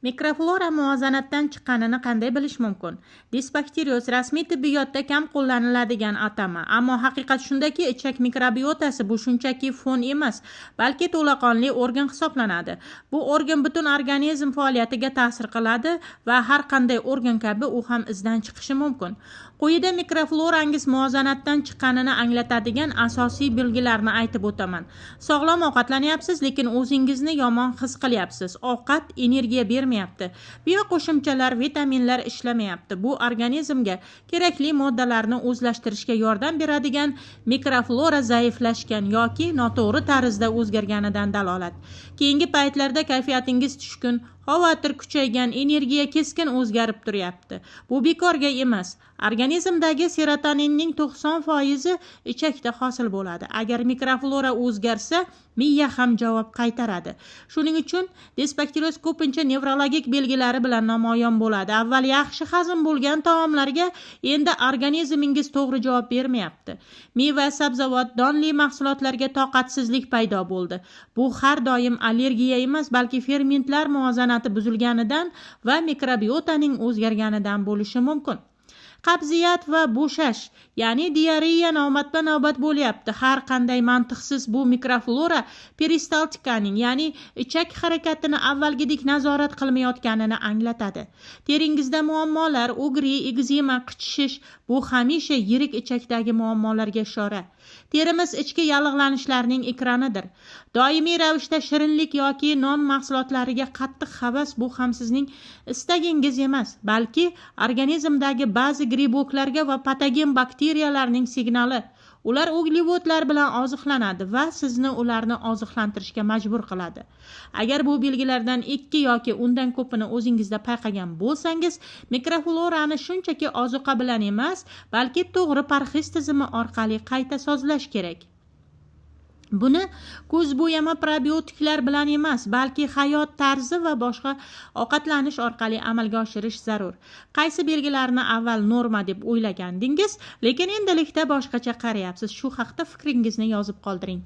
Mikroflora muvozanatdan chiqqanini qanday bilish mumkin? Disbakteriyoz rasmiy tibbiyotda kam qo'llaniladigan atama, ammo haqiqat shundaki, ichak mikrobiotasi bu shunchaki fon emas, balki to'laqonli organ hisoblanadi. Bu organ butun organizm faoliyatiga ta'sir qiladi va har qanday organ kabi u ham izdan chiqishi mumkin. Quyida mikroflorangiz muvozanatdan chiqqanini anglatadigan asosiy belgilarni aytib o'taman. Sog'lom ovqatlanyapsiz, lekin o'zingizni yomon his qilyapsiz. Ovqat energiya bermayapti. Bioqo'shimchalar, vitaminlar ishlamayapti. Bu organizmga kerakli moddalarni o'zlashtirishga yordam beradigan mikroflora zaiflashgan yoki noto'g'ri tarzda o'zgarganidan dalolat. Keyingi paytlarda kayfiyatingiz tushkun, xavotir kuchaygan, energiya keskin o'zgarib turyapti. Bu bekorga emas. Organizmdagi serotoninning 90% ichakda hosil bo'ladi. Agar mikroflora o'zgarsa, miya ham javob qaytaradi. Shuning uchun disbakterioz ko'pincha nevrologik belgilari bilan namoyon bo'ladi. Avval yaxshi hazm bo'lgan taomlarga endi organizmingiz to'g'ri javob bermayapti. Meva, sabzavot, donli mahsulotlarga toqatsizlik paydo bo'ldi. Bu har doim allergiya emas, balki fermentlar muvozanati buzilganidan va mikrobiotaning o'zgarganidan bo'lishi mumkin. Qabziyat va bo'shash, ya'ni diareya navbatma-navbat bo'lyapti. Har qanday mantiqsiz bu mikroflora peristaltikaning, ya'ni ichak harakatini avvalgidek nazorat qilmayotganini anglatadi. Teringizda muammolar, o'g'ri, egzema, qichishish bu hamisha yirik ichakdagi muammolarga ishora. Terimiz ichki yallig'lanishlarning ekranidir. Doimiy ravishda shirinlik yoki non mahsulotlariga qattiq havas bu ham sizning istagingiz emas, balki organizmdagi ba'zi griboklarga va patogen bakteriyalarning signali. Ular uglevodlar bilan oziqlanadi va sizni ularni oziqlantirishga majbur qiladi. Agar bu belgilardan 2 yoki undan ko'pini o'zingizda payqagan bo'lsangiz, mikroflorani shunchaki ozuqa bilan emas, balki to'g'ri parhez tizimi orqali qayta sozlash kerak. Buni ko'zbo'yama probiotiklar bilan emas, balki hayot tarzi va boshqa ovqatlanish orqali amalga oshirish zarur. Qaysi belgilarni avval norma deb o'ylagandingiz, lekin endilikda boshqacha qarayapsiz? Shu haqda fikringizni yozib qoldiring.